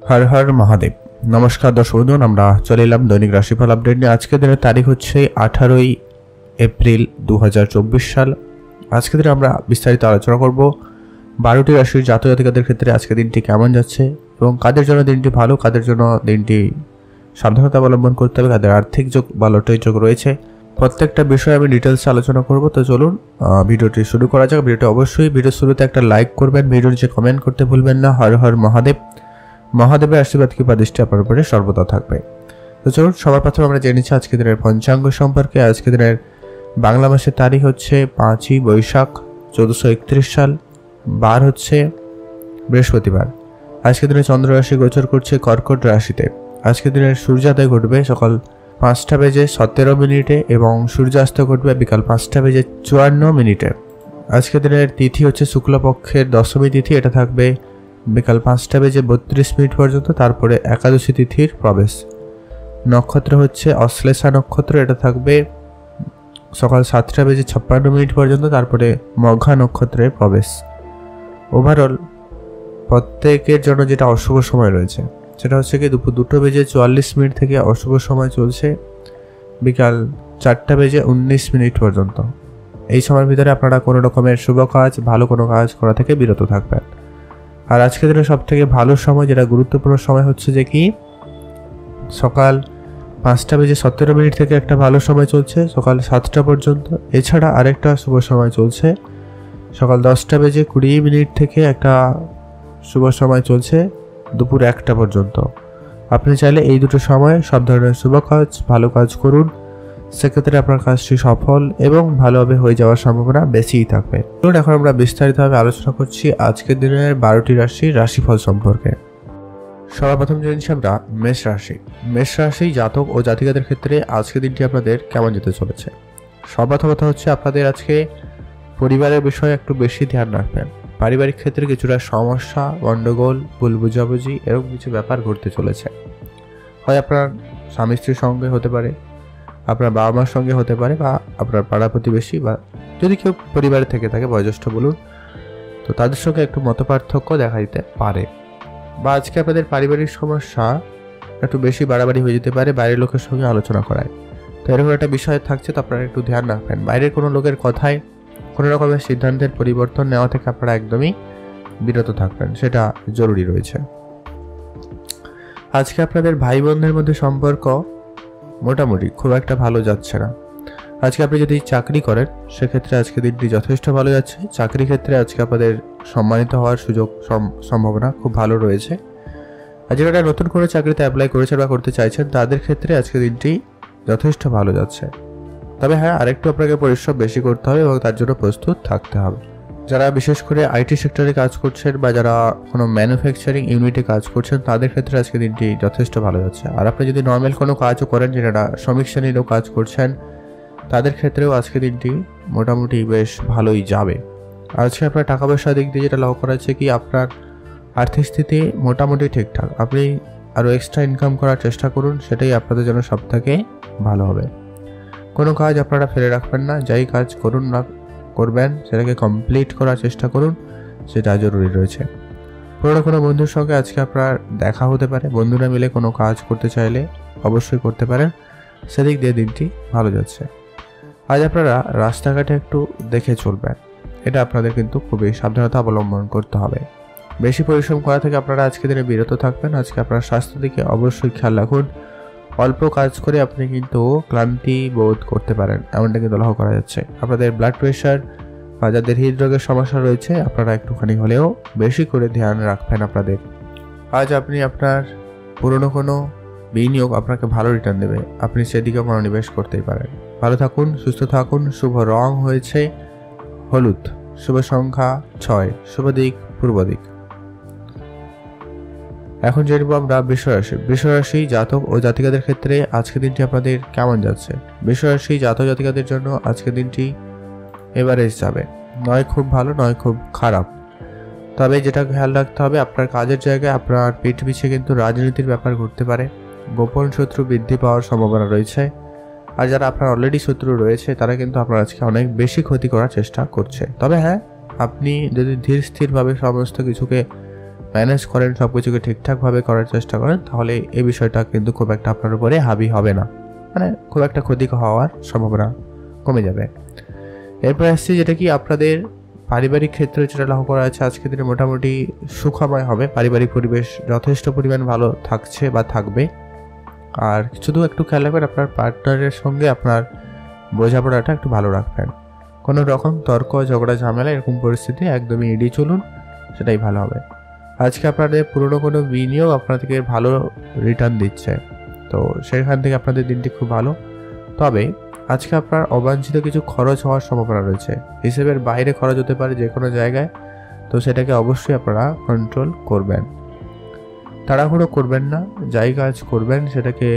হর হর মহাদেব। নমস্কার দর্শক বন্ধু, আমরা চলে এলাম দৈনিক রাশিফল আপডেট নিয়ে। আজকের দিনের তারিখ হচ্ছে 18 এপ্রিল 2024 সাল। আজকের দিনে আমরা বিস্তারিত আলোচনা করব 12টি রাশির জাতক জাতিকাদের ক্ষেত্রে আজকের দিনটি কেমন যাচ্ছে এবং কাদের জন্য দিনটি ভালো, কাদের জন্য দিনটি সাবধানতা অবলম্বন করতে হবে, কাদের আর্থিক যোগ বা লটারি যোগ রয়েছে, প্রত্যেকটা বিষয়ে আমি ডিটেলসে আলোচনা করব। তো চলুন ভিডিওটি শুরু করা যাক। ভিডিওটি অবশ্যই ভিডিও শুরুতে একটা লাইক করবেন, ভিডিওর নিচে কমেন্ট করতে ভুলবেন না। হর হর মহাদেব। মহাদেবের আশীর্বাদ কৃপা দৃষ্টি আপনার উপরে সর্বদা থাকবে। তো চলুন সবার প্রথমে আমরা জেনে নিচ্ছি আজকের দিনের পঞ্চাঙ্গ সম্পর্কে। আজকের দিনের বাংলা মাসের তারিখ হচ্ছে 5ই বৈশাখ 1431 সাল, বার হচ্ছে বৃহস্পতিবার। আজকের দিনে চন্দ্র রাশি গোচর করছে কর্কট রাশিতে। আজকের দিনের সূর্যোদয় ঘটবে সকাল 5:17 এবং সূর্যাস্ত ঘটবে বিকাল 5:54। আজকের দিনের তিথি হচ্ছে শুক্লপক্ষের দশমী তিথি, এটা থাকবে বিকাল 5:32 পর্যন্ত। তারপরে একাদশী তিথির প্রবেশ। নক্ষত্র হচ্ছে অশ্লেষা নক্ষত্র, এটা থাকবে সকাল 7:56 পর্যন্ত। তারপরে মঘা নক্ষত্রের প্রবেশ। ওভারঅল প্রত্যেকের জন্য যেটা অশুভ সময় রয়েছে সেটা হচ্ছে কি দুপুর 2:44 থেকে অশুভ সময় চলছে বিকাল 4:19 পর্যন্ত। এই সময়ের ভিতরে আপনারা কোনো রকমের শুভ কাজ, ভালো কোনো কাজ করা থেকে বিরত থাকবেন। আর আজকের দিনে সব থেকে ভালো সময়, যেটা গুরুত্বপূর্ণ সময় হচ্ছে যে কি সকাল 5:17 থেকে একটা ভালো সময় চলছে সকাল 7টা পর্যন্ত। এছাড়া আরেকটা শুভ সময় চলছে সকাল 10:20 থেকে একটা শুভ সময় চলছে দুপুর 1টা পর্যন্ত। আপনি চাইলে এই দুটো সময় সব ধরনের শুভ কাজ, ভালো কাজ করুন, সেক্ষেত্রে আপনার কাজটি সফল এবং ভালোভাবে হয়ে যাওয়ার সম্ভাবনা বেশিই থাকবে। চলুন এখন আমরা বিস্তারিতভাবে আলোচনা করছি আজকের দিনের 12টি রাশির রাশিফল সম্পর্কে। সর্বপ্রথম জেনেছি আমরা মেষ রাশি। মেষ রাশি জাতক ও জাতিকাদের ক্ষেত্রে আজকের দিনটি আপনাদের কেমন যেতে চলেছে। সর্বপ্রথম কথা হচ্ছে আপনাদের আজকে পরিবারের বিষয়ে একটু বেশি ধ্যান রাখবেন। পারিবারিক ক্ষেত্রে কিছুটা সমস্যা, গণ্ডগোল, ভুল বুঝাবুঝি এরকম কিছু ব্যাপার ঘটতে চলেছে। হয় আপনার স্বামী স্ত্রীর সঙ্গে হতে পারে, আপনার বাবা মার সঙ্গে হতে পারে, বা আপনার পাড়া প্রতিবেশী, বা যদি কেউ পরিবারে থেকে থাকে বয়োজ্যেষ্ঠ বলুন, তো তাদের সঙ্গে একটু মতপার্থক্য দেখা দিতে পারে। বা আজকে আপনাদের পারিবারিক সমস্যা একটু বেশি বাড়াবাড়ি হয়ে যেতে পারে বাইরের লোকের সঙ্গে আলোচনা করায়। তো এরকম একটা বিষয় থাকছে, তো আপনারা একটু ধ্যান রাখবেন। বাইরের কোনো লোকের কথায় কোনো রকমের সিদ্ধান্তের পরিবর্তন নেওয়া থেকে আপনারা একদমই বিরত থাকবেন, সেটা জরুরি রয়েছে। আজকে আপনাদের ভাই বোনদের মধ্যে সম্পর্ক মোটামুটি খুব একটা ভালো যাচ্ছে না। আজকে আপনি যদি চাকরি করেন সেক্ষেত্রে আজকে দিনটি যথেষ্ট ভালো যাচ্ছে। চাকরি ক্ষেত্রে আজকে আপনাদের সম্মানিত হওয়ার সুযোগ সম্ভাবনা খুব ভালো রয়েছে। আর যারা নতুন করে চাকরিতে অ্যাপ্লাই করেছেন বা করতে চাইছেন তাদের ক্ষেত্রে আজকে দিনটি যথেষ্ট ভালো যাচ্ছে। তবে হ্যাঁ, আরেকটু আপনাকে পরিশ্রম বেশি করতে হবে এবং তার জন্য প্রস্তুত থাকতে হবে। যারা বিশেষ করে আইটি সেক্টরে কাজ করছেন বা যারা কোনো ম্যানুফ্যাকচারিং ইউনিটে কাজ করছেন তাদের ক্ষেত্রে আজকে দিনটি যথেষ্ট ভালো যাচ্ছে। আর আপনি যদি নর্মাল কোনো কাজও করেন, যেটা শ্রমিক শ্রেণীরও কাজ করছেন, তাদের ক্ষেত্রেও আজকে দিনটি মোটামুটি বেশ ভালোই যাবে। আজকে আপনার টাকা পয়সার দিক দিয়ে যেটা লক্ষ্য করা যাচ্ছে কি আপনার আর্থিক স্থিতি মোটামুটি ঠিকঠাক। আপনি আরও এক্সট্রা ইনকাম করার চেষ্টা করুন, সেটাই আপনাদের জন্য সব থেকে ভালো হবে। কোনো কাজ আপনারা ফেলে রাখবেন না, যাই কাজ করুন না করবেন সেটাকে কমপ্লিট করার চেষ্টা করুন, সেটা জরুরি রয়েছে। পুরোনো কোনো বন্ধুর সঙ্গে আজকে আপনার দেখা হতে পারে, বন্ধুরা মিলে কোনো কাজ করতে চাইলে অবশ্যই করতে পারেন, সেদিক দিয়ে দিনটি ভালো যাচ্ছে। আজ আপনারা রাস্তাঘাটে একটু দেখে চলবেন, এটা আপনাদের কিন্তু খুবই সাবধানতা অবলম্বন করতে হবে। বেশি পরিশ্রম করা থেকে আপনারা আজকে দিনে বিরত থাকবেন। আজকে আপনার স্বাস্থ্য দিকে অবশ্যই খেয়াল রাখুন। অল্প কাজ করে আপনি কিন্তু ক্লান্তি বোধ করতে পারেন, এমনটা কিন্তু লক্ষ্য করা যাচ্ছে। আপনাদের ব্লাড প্রেশার বা যাদের হৃদরোগের সমস্যা রয়েছে আপনারা একটুখানি হলেও বেশি করে ধ্যান রাখবেন আপনাদের। আজ আপনি আপনার পুরনো কোনো বিনিয়োগ আপনাকে ভালো রিটার্ন দেবে, আপনি সেদিকে মনোনিবেশ করতেই পারেন। ভালো থাকুন, সুস্থ থাকুন। শুভ রং হয়েছে হলুদ, শুভ সংখ্যা 6, শুভ দিক পূর্ব দিক। এখন জেনে নেব আমরা বৃষরাশি। বৃষরাশি জাতক ও জাতিকাদের ক্ষেত্রে আজকের দিনটি আপনাদের কেমন যাচ্ছে। বৃষরাশি জাতক জাতিকাদের জন্য আজকের দিনটি এভারেজ যাবে, নয় খুব ভালো নয় খুব খারাপ। তবে যেটা খেয়াল রাখতে হবে, আপনার কাজের জায়গায় আপনার পিঠ পিছিয়ে কিন্তু রাজনীতির ব্যাপার ঘটতে পারে, গোপন শত্রু বৃদ্ধি পাওয়ার সম্ভাবনা রয়েছে। আর যারা আপনার অলরেডি শত্রু রয়েছে তারা কিন্তু আপনার আজকে অনেক বেশি ক্ষতি করার চেষ্টা করছে। তবে হ্যাঁ, আপনি যদি ধীর স্থিরভাবে সমস্ত কিছুকে ম্যানেজ করেন, সব কিছুকে ঠিকঠাকভাবে করার চেষ্টা করেন, তাহলে এই বিষয়টা কিন্তু খুব একটা আপনার উপরে হাবি হবে না, মানে খুব একটা ক্ষতি হওয়ার সম্ভাবনা কমে যাবে। এরপর আসছি যেটা কি আপনাদের পারিবারিক ক্ষেত্রে যেটা লক্ষ্য করা আছে আজকের দিনে মোটামুটি সুখময় হবে। পারিবারিক পরিবেশ যথেষ্ট পরিমাণ ভালো থাকছে বা থাকবে। আর শুধু একটু খেয়াল রাখবেন আপনার পার্টনারের সঙ্গে আপনার বোঝাপড়াটা একটু ভালো রাখবেন। কোনো রকম তর্ক ঝগড়া ঝামেলা এরকম পরিস্থিতি একদমই এড়িয়ে চলুন, সেটাই ভালো হবে। আজকে আপনাদের পুরনো কোনো বিনিয়োগ আপনাদেরকে ভালো রিটার্ন দিচ্ছে, তো সেখান থেকে আপনাদের দিনটি খুব ভালো। তবে আজকে আপনার অবাঞ্ছিত কিছু খরচ হওয়ার সম্ভাবনা রয়েছে, হিসেবের বাইরে খরচ হতে পারে যে কোনো জায়গায়, তো সেটাকে অবশ্যই আপনারা কন্ট্রোল করবেন। তাড়াহুড়ো করবেন না, যাই কাজ করবেন সেটাকে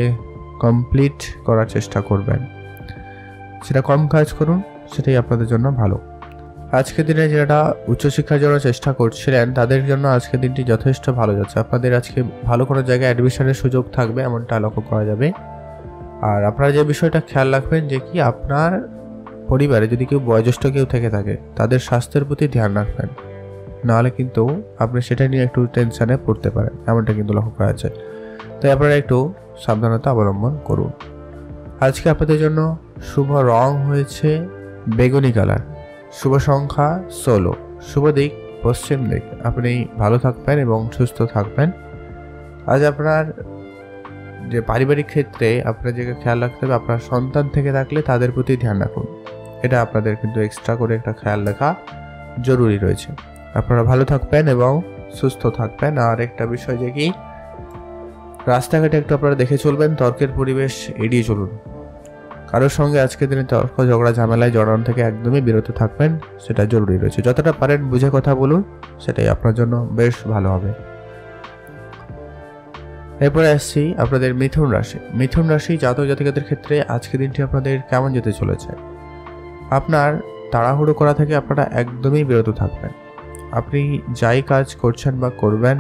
কমপ্লিট করার চেষ্টা করবেন, সেটা কম কাজ করুন, সেটাই আপনাদের জন্য ভালো। আজকের দিনে যারা উচ্চশিক্ষার জন্য চেষ্টা করছিলেন তাদের জন্য আজকের দিনটি যথেষ্ট ভালো যাচ্ছে। আপনাদের আজকে ভালো কোনো জায়গায় অ্যাডমিশনের সুযোগ থাকবে এমনটা লক্ষ্য করা যাবে। আর আপনারা যে বিষয়টা খেয়াল রাখবেন যে কি আপনার পরিবারে যদি কেউ বয়োজ্যেষ্ঠ কেউ থেকে থাকে তাদের স্বাস্থ্যের প্রতি ধ্যান রাখবেন, নাহলে কিন্তু আপনি সেটা নিয়ে একটু টেনশনে পড়তে পারেন, এমনটা কিন্তু লক্ষ্য করা যাচ্ছে। তাই আপনারা একটু সাবধানতা অবলম্বন করুন। আজকে আপনাদের জন্য শুভ রং হয়েছে বেগুনি কালার, শুভ সংখ্যা 16, শুভ দিক পশ্চিম দিক। আপনি ভালো থাকবেন এবং সুস্থ থাকবেন। আজ আপনার যে পারিবারিক ক্ষেত্রে আপনার যে খেয়াল রাখতে হবে, আপনার সন্তান থেকে থাকলে তাদের প্রতি ধ্যান রাখুন, এটা আপনাদের কিন্তু এক্সট্রা করে একটা খেয়াল রাখা জরুরি রয়েছে। আপনারা ভালো থাকবেন এবং সুস্থ থাকবেন। আর একটা বিষয় যে কি রাস্তাঘাটে একটু আপনারা দেখে চলবেন, তর্কের পরিবেশ এড়িয়ে চলুন। কারোর সঙ্গে আজকের দিনে তর্ক ঝগড়া ঝামেলায় জড়ানো থেকে একদমই বিরত থাকবেন, সেটা জরুরি রয়েছে। যতটা পারেন বুঝে কথা বলুন, সেটাই আপনার জন্য বেশ ভালো হবে। এরপরে আসছি আপনাদের মিথুন রাশি। মিথুন রাশি জাতক জাতিকাদের ক্ষেত্রে আজকের দিনটি আপনাদের কেমন যেতে চলেছে? আপনার তাড়াহুড়ো করা থেকে আপনারা একদমই বিরত থাকবেন। আপনি যাই কাজ করছেন বা করবেন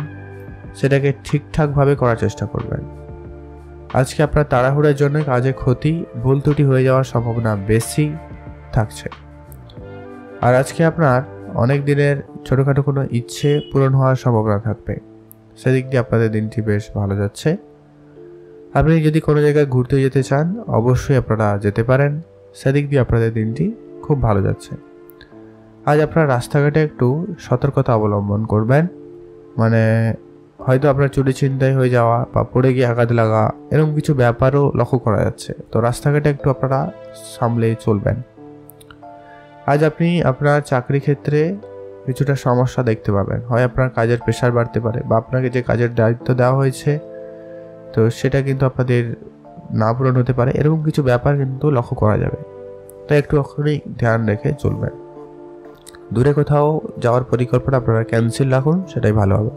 সেটাকে ঠিকঠাকভাবে করার চেষ্টা করবেন। আজকে আপনার তাড়াহুড়োর জন্য কাজে ক্ষতি ভুল ত্রুটি হয়ে যাওয়ার সম্ভাবনা বেশি থাকছে। আর আজকে আপনার অনেক দিনের ছোটোখাটো কোনো ইচ্ছে পূরণ হওয়ার সম্ভাবনা থাকবে, সেদিক দিয়ে আপনাদের দিনটি বেশ ভালো যাচ্ছে। আপনি যদি কোনো জায়গায় ঘুরতে যেতে চান অবশ্যই আপনারা যেতে পারেন, সেদিক দিয়ে আপনাদের দিনটি খুব ভালো যাচ্ছে। আজ আপনার রাস্তাঘাটে একটু সতর্কতা অবলম্বন করবেন, মানে হয়তো আপনার চুরি ছিনতাই হয়ে যাওয়া বা পড়ে গিয়ে আঘাত লাগা এরকম কিছু ব্যাপারও লক্ষ্য করা যাচ্ছে, তো রাস্তাঘাটে একটু আপনারা সামলে চলবেন। আজ আপনি আপনার চাকরি ক্ষেত্রে কিছুটা সমস্যা দেখতে পাবেন, হয় আপনার কাজের প্রেশার বাড়তে পারে বা আপনাকে যে কাজের দায়িত্ব দেওয়া হয়েছে তো সেটা কিন্তু আপনাদের না পূরণ হতে পারে, এরকম কিছু ব্যাপার কিন্তু লক্ষ্য করা যাবে, তাই একটু এখনই ধ্যান রেখে চলবেন। দূরে কোথাও যাওয়ার পরিকল্পনা আপনারা ক্যান্সেল রাখুন, সেটাই ভালো হবে।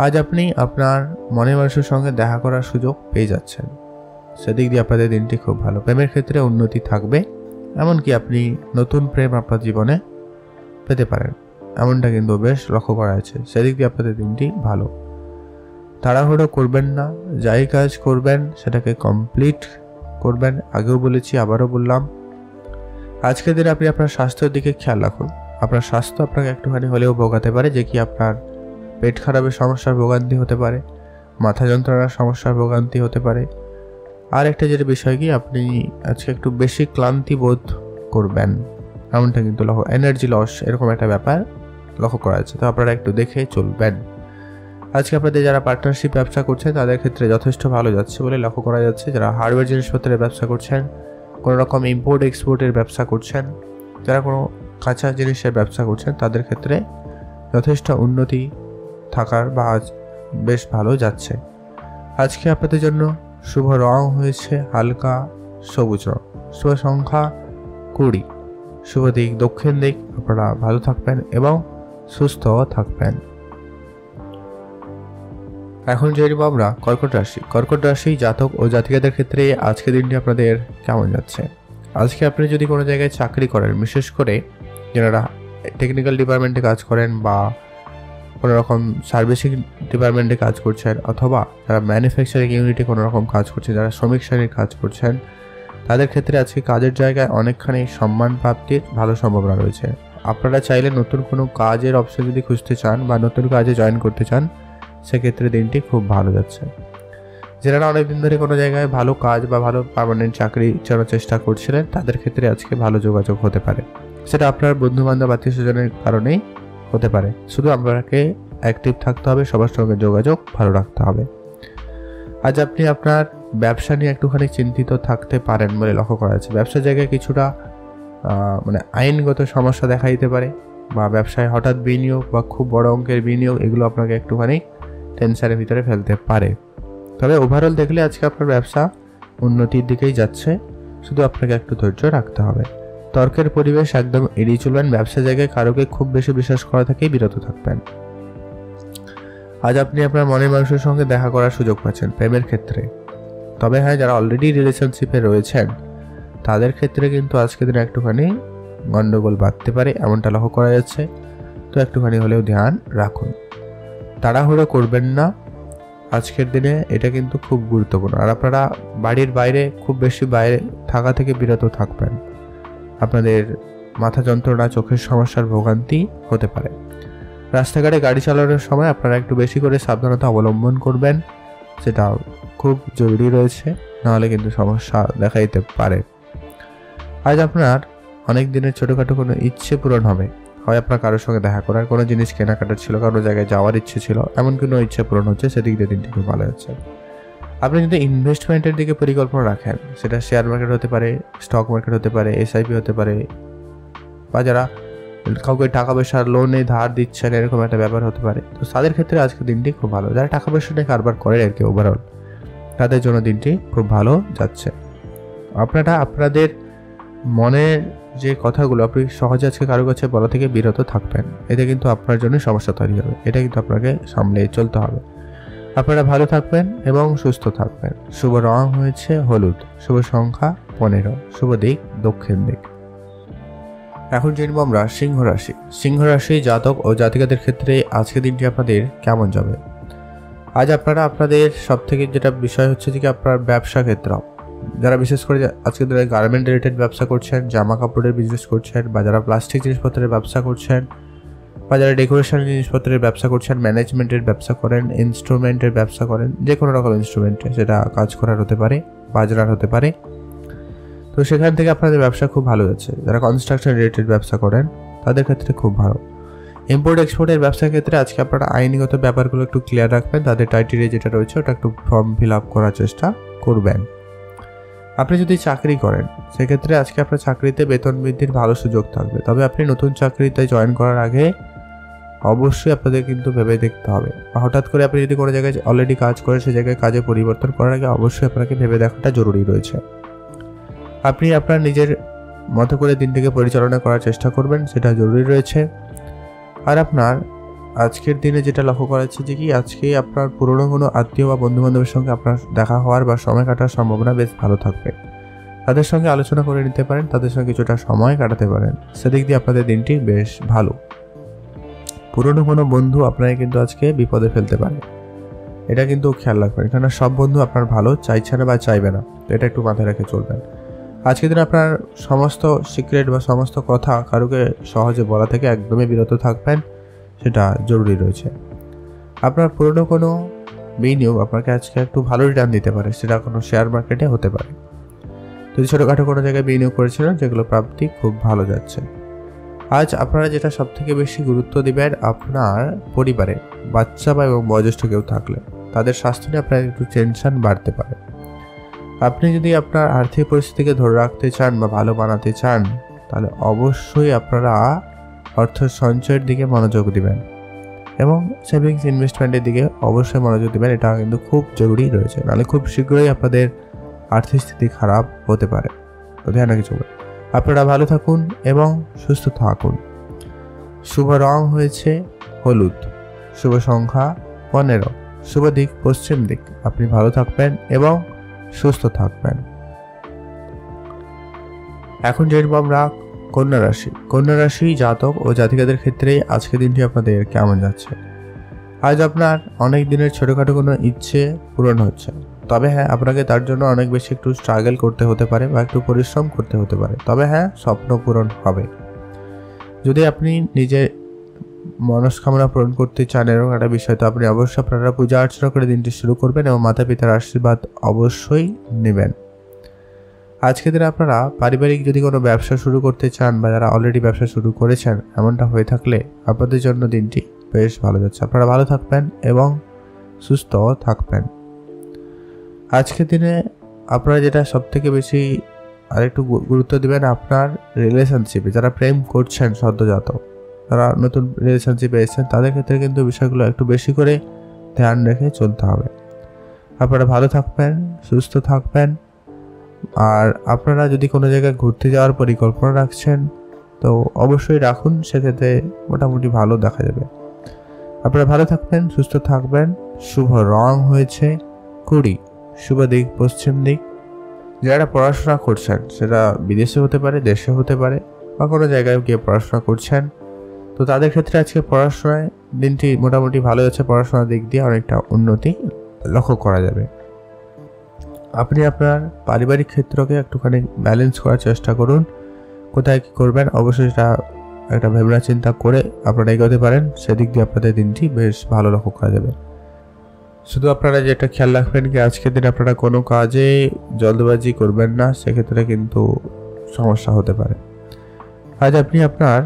আজ আপনি আপনার মনের মানুষের সঙ্গে দেখা করার সুযোগ পেয়ে যাচ্ছেন, সেদিক দিয়ে আপনাদের দিনটি খুব ভালো। প্রেমের ক্ষেত্রে উন্নতি থাকবে, এমনকি আপনি নতুন প্রেম আপনার জীবনে পেতে পারেন, এমনটা কিন্তু বেশ লক্ষ্য করা আছে, সেদিক দিয়ে আপনাদের দিনটি ভালো। তাড়াহুড়ো করবেন না, যাই কাজ করবেন সেটাকে কমপ্লিট করবেন। আগেও বলেছি আবারও বললাম, আজকের দিনে আপনি আপনার স্বাস্থ্যের দিকে খেয়াল রাখুন। আপনার স্বাস্থ্য আপনাকে একটুখানি হলেও ভোগাতে পারে, যে কি আপনার পেট খারাপের সমস্যার ভোগান্তি হতে পারে, মাথা যন্ত্রণার সমস্যার ভোগান্তি হতে পারে। আর একটা যেটা বিষয় কি আপনি আজকে একটু বেশি ক্লান্তি বোধ করবেন, এমনটা কিন্তু এনার্জি লস এরকম একটা ব্যাপার লক্ষ্য করা যাচ্ছে, তো আপনারা একটু দেখে চলবেন। আজকে আপনাদের যারা পার্টনারশিপ ব্যবসা করছেন তাদের ক্ষেত্রে যথেষ্ট ভালো যাচ্ছে বলে লক্ষ্য করা যাচ্ছে। যারা হার্ডওয়্যার জিনিসপত্রের ব্যবসা করছেন, কোনো রকম ইম্পোর্ট এক্সপোর্টের ব্যবসা করছেন, যারা কোনো কাঁচা জিনিসের ব্যবসা করছেন তাদের ক্ষেত্রে যথেষ্ট উন্নতি থাকার বা আজ বেশ ভালো যাচ্ছে। আজকে আপনাদের জন্য শুভ রং হয়েছে হালকা সবুজ রং, শুভ সংখ্যা 20, শুভ দিক দক্ষিণ দিক। আপনারা ভালো থাকবেন এবং সুস্থ থাকবেন। এখন জেনে নেব আমরা কর্কট রাশি। কর্কট রাশি জাতক ও জাতিকাদের ক্ষেত্রে আজকে দিনটি আপনাদের কেমন যাচ্ছে? আজকে আপনি যদি কোনো জায়গায় চাকরি করেন, বিশেষ করে যারা টেকনিক্যাল ডিপার্টমেন্টে কাজ করেন বা কোনো রকম সার্ভিসিং ডিপার্টমেন্টে কাজ করছেন, অথবা যারা ম্যানুফ্যাকচারিং ইউনিটে কোনো রকম কাজ করছেন, যারা শ্রমিক শ্রেণীর কাজ করছেন, তাদের ক্ষেত্রে আজকে কাজের জায়গায় অনেকখানি সম্মান প্রাপ্তির ভালো সম্ভাবনা রয়েছে। আপনারা চাইলে নতুন কোনো কাজের অপশন যদি খুঁজতে চান বা নতুন কাজে জয়েন করতে চান, সেক্ষেত্রে দিনটি খুব ভালো যাচ্ছে। যারা অনেকদিন ধরে কোনো জায়গায় ভালো কাজ বা ভালো পার্মানেন্ট চাকরি চালানোর চেষ্টা করছিলেন, তাদের ক্ষেত্রে আজকে ভালো যোগাযোগ হতে পারে। সেটা আপনার বন্ধুবান্ধব আত্মীয় স্বজনের কারণেই হতে পারে। শুধু আপনাকে অ্যাক্টিভ থাকতে হবে, সবার সঙ্গে যোগাযোগ ভালো রাখতে হবে। আজ আপনি আপনার ব্যবসা নিয়ে একটুখানি চিন্তিত থাকতে পারেন বলে লক্ষ্য করা যাচ্ছে। ব্যবসার জায়গায় কিছুটা আইনগত সমস্যা দেখা দিতে পারে, বা ব্যবসায় হঠাৎ বিনিয়োগ বা খুব বড় অঙ্কের বিনিয়োগ, এগুলো আপনাকে একটুখানি টেনশনের ভিতরে ফেলতে পারে। তবে ওভারঅল দেখলে আজকে আপনার ব্যবসা উন্নতির দিকেই যাচ্ছে, শুধু আপনাকে একটু ধৈর্য রাখতে হবে। তর্কের পরিবেশ একদম এড়িয়ে চলবেন। ব্যবসা জায়গায় কারোকে খুব বেশি বিশ্বাস করা থেকেই বিরত থাকবেন। আজ আপনি আপনার মনের মানুষের সঙ্গে দেখা করার সুযোগ পাচ্ছেন প্রেমের ক্ষেত্রে। তবে হ্যাঁ, যারা অলরেডি রিলেশনশিপে রয়েছেন তাদের ক্ষেত্রে কিন্তু আজকের দিনে একটুখানি গন্ডগোল বাঁধতে পারে, এমনটা লক্ষ্য করা যাচ্ছে। তো একটুখানি হলেও ধ্যান রাখুন, তাড়াহুড়ো করবেন না আজকের দিনে, এটা কিন্তু খুব গুরুত্বপূর্ণ। আর আপনারা বাড়ির বাইরে খুব বেশি বাইরে থাকা থেকে বিরত থাকবেন। আপনাদের মাথা যন্ত্রণা, চোখের সমস্যার ভোগান্তি হতে পারে। রাস্তাঘাটে গাড়ি চালানোর সময় আপনারা একটু বেশি করে সাবধানতা অবলম্বন করবেন, সেটা খুব জরুরি রয়েছে, নাহলে কিন্তু সমস্যা দেখা দিতে পারে। আজ আপনার অনেক দিনের ছোটোখাটো কোনো ইচ্ছে পূরণ হবে। হয় আপনার কারোর সঙ্গে দেখা করার, কোনো জিনিস কেনাকাটার ছিল, কারো জায়গায় যাওয়ার ইচ্ছে ছিল, এমন কোনো ইচ্ছে পূরণ হচ্ছে, সেদিক দিয়ে দিনটি খুব ভালো হচ্ছে। আপনি যদি ইনভেস্টমেন্টের দিকে পরিকল্পনা রাখেন, সেটা শেয়ার মার্কেট হতে পারে, স্টক মার্কেট হতে পারে, এসআইপি হতে পারে, বা যারা কাউকে টাকা পয়সা লোনে ধার দিচ্ছেন, এরকম একটা ব্যাপার হতে পারে। তো তাদের ক্ষেত্রে আজকে দিনটি খুব ভালো। যারা টাকা পয়সা নিয়ে কারবার করেন আর কি ওভারঅল, তাদের জন্য দিনটি খুব ভালো যাচ্ছে। আপনারা আপনাদের মনের যে কথাগুলো আপনি সহজে আজকে কারো কাছে বলা থেকে বিরত থাকবেন, এতে কিন্তু আপনার জন্য সমস্যা তৈরি হবে। এটা কিন্তু আপনাকে সামলে চলতে হবে। আপনারা ভালো থাকবেন এবং সুস্থ থাকবেন। শুভ রং হয়েছে হলুদ, শুভ সংখ্যা 15, শুভ দিক দক্ষিণ দিক। এখন জেনব আমরা সিংহ রাশি। সিংহ রাশি জাতক ও জাতিকাদের ক্ষেত্রে আজকে দিনটি আপনাদের কেমন যাবে। আজ আপনারা আপনাদের সব থেকে যেটা বিষয় হচ্ছে যে আপনার ব্যবসা ক্ষেত্র, যারা বিশেষ করে আজকে যারা গার্মেন্ট রিলেটেড ব্যবসা করছেন, জামা কাপড়ের বিজনেস করছেন, বা যারা প্লাস্টিক জিনিসপত্রের ব্যবসা করছেন, বা যারা ডেকোরেশন জিনিসপত্রের ব্যবসা করছেন, ম্যানেজমেন্টের ব্যবসা করেন, ইনস্ট্রুমেন্টের ব্যবসা করেন, যে কোনো রকম ইনস্ট্রুমেন্টে সেটা কাজ করার হতে পারে, বাজনার হতে পারে, তো সেখান থেকে আপনাদের ব্যবসা খুব ভালো যাচ্ছে। যারা কনস্ট্রাকশন রিলেটেড ব্যবসা করেন তাদের ক্ষেত্রে খুব ভালো। ইম্পোর্ট এক্সপোর্টের ব্যবসার ক্ষেত্রে আজকে আপনারা আইনগত ব্যাপারগুলো একটু ক্লিয়ার রাখবেন। তাদের টাইটেরিয়া যেটা রয়েছে ওটা একটু ফর্ম ফিল আপ করার চেষ্টা করবেন। আপনি যদি চাকরি করেন সেক্ষেত্রে আজকে আপনার চাকরিতে বেতন বৃদ্ধির ভালো সুযোগ থাকবে। তবে আপনি নতুন চাকরিতে জয়েন করার আগে অবশ্যই আপনাদের কিন্তু ভেবে দেখতে হবে, বা হঠাৎ করে আপনি যদি কোনো জায়গায় অলরেডি কাজ করেন সেই জায়গায় কাজে পরিবর্তন করার আগে অবশ্যই আপনাকে ভেবে দেখাটা জরুরি রয়েছে। আপনি আপনার নিজের মতো করে দিনটিকে পরিচালনা করার চেষ্টা করবেন, সেটা জরুরি রয়েছে। আর আপনার আজকের দিনে যেটা লক্ষ্য করা যাচ্ছে যে কি আজকে আপনার পুরনো কোনো আত্মীয় বা বন্ধুবান্ধবের সঙ্গে আপনার দেখা হওয়ার বা সময় কাটার সম্ভাবনা বেশ ভালো থাকবে। তাদের সঙ্গে আলোচনা করে নিতে পারেন, তাদের সঙ্গে কিছুটা সময় কাটাতে পারেন, সেদিক দিয়ে আপনাদের দিনটি বেশ ভালো। পুরনো কোনো বন্ধু আপনাকে কিন্তু আজকে বিপদে ফেলতে পারে, এটা কিন্তু খেয়াল রাখবেন, কারণ সব বন্ধু আপনার ভালো চাইছে না বা চাইবে না, তো এটা একটু মাথায় রেখে চলবেন। আজকের দিন আপনার সমস্ত সিক্রেট বা সমস্ত কথা কারোকে সহজে বলা থেকে একদমই বিরত থাকবেন, সেটা জরুরি রয়েছে। আপনার পুরনো কোনো বিনিয়োগ আপনাকে আজকে একটু ভালো রিটার্ন দিতে পারে, সেটা কোনো শেয়ার মার্কেটে হতে পারে। যদি ছোটোখাটো কোনো জায়গায় বিনিয়োগ করেছিলেন যেগুলো প্রাপ্তি খুব ভালো যাচ্ছে। আজ আপনারা যেটা সবথেকে বেশি গুরুত্ব দিবেন, আপনার পরিবারে বাচ্চা বা এবং বয়োজ্যেষ্ঠ কেউ থাকলে তাদের স্বাস্থ্য নিয়ে আপনার একটু টেনশন বাড়তে পারে। আপনি যদি আপনার আর্থিক পরিস্থিতিকে ধরে রাখতে চান বা ভালো বানাতে চান, তাহলে অবশ্যই আপনারা অর্থ সঞ্চয়ের দিকে মনোযোগ দিবেন এবং সেভিংস ইনভেস্টমেন্টের দিকে অবশ্যই মনোযোগ দিবেন। এটা কিন্তু খুব জরুরি রয়েছে, নাহলে খুব শীঘ্রই আপনাদের আর্থিক স্থিতি খারাপ হতে পারে। তো ধ্যান রেখে চলবেন। আপনারা ভালো থাকুন এবং সুস্থ থাকুন। শুভ রং হয়েছে হলুদ, শুভ সংখ্যা 15, শুভ দিক পশ্চিম দিক। আপনি ভালো থাকবেন এবং সুস্থ থাকবেন। এখন জানবো আমরা কন্যা রাশি। কন্যা রাশি জাতক ও জাতিকাদের ক্ষেত্রে আজকের দিনটি আপনাদের কেমন যাচ্ছে। আজ আপনার অনেক দিনের ছোটোখাটো কোনো ইচ্ছে পূরণ হচ্ছে, তবে হ্যাঁ আপনাকে তার জন্য অনেক বেশি একটু স্ট্রাগল করতে হতে পারে বা একটু পরিশ্রম করতে হতে পারে, তবে হ্যাঁ স্বপ্ন পূরণ হবে। যদি আপনি নিজের মনস্কামনা পূরণ করতে চান এরকম একটা বিষয়, তো আপনি অবশ্যই আপনারা পূজা অর্চনা করে দিনটি শুরু করবেন এবং মাতা পিতার আশীর্বাদ অবশ্যই নেবেন। আজকে দিনে আপনারা পারিবারিক যদি কোনো ব্যবসা শুরু করতে চান বা যারা অলরেডি ব্যবসা শুরু করেছেন এমনটা হয়ে থাকলে আপনাদের জন্য দিনটি বেশ ভালো যাচ্ছে। আপনারা ভালো থাকবেন এবং সুস্থ থাকবেন। আজকের দিনে আপনারা যেটা সবথেকে বেশি আরেকটু গুরুত্ব দেবেন আপনার রিলেশনশিপে, যারা প্রেম করছেন সদ্যজাত, যারা নতুন রিলেশনশিপে এসেছেন তাদের ক্ষেত্রে কিন্তু বিষয়গুলো একটু বেশি করে ধ্যান রেখে চলতে হবে। আপনারা ভালো থাকবেন, সুস্থ থাকবেন। আর আপনারা যদি কোনো জায়গায় ঘুরতে যাওয়ার পরিকল্পনা রাখছেন তো অবশ্যই রাখুন, সেক্ষেত্রে মোটামুটি ভালো দেখা যাবে। আপনারা ভালো থাকবেন, সুস্থ থাকবেন। শুভ রং হয়েছে 20, শুভ দিক পশ্চিম দিক। যারা পড়াশোনা করছেন সেটা বিদেশে হতে পারে, দেশে হতে পারে, বা কোনো জায়গায় গিয়ে পড়াশোনা করছেন, তো তাদের ক্ষেত্রে আজকে পড়াশোনায় দিনটি মোটামুটি ভালো যাচ্ছে। পড়াশোনার দিক দিয়ে অনেকটা উন্নতি লক্ষ্য করা যাবে। আপনি আপনার পারিবারিক ক্ষেত্রকে একটুখানি ব্যালেন্স করার চেষ্টা করুন। কোথায় কী করবেন অবশ্যই সেটা একটা ভাবনা চিন্তা করে আপনারা এগোতে পারেন, সেদিক দিয়ে আপনাদের দিনটি বেশ ভালো লক্ষ্য করা যাবে। শুধু আপনারা যেটা খেয়াল রাখবেন কি আজকের দিনে আপনারা কোনো কাজে জলদবাজি করবেন না, সেক্ষেত্রে কিন্তু সমস্যা হতে পারে। আজ আপনি আপনার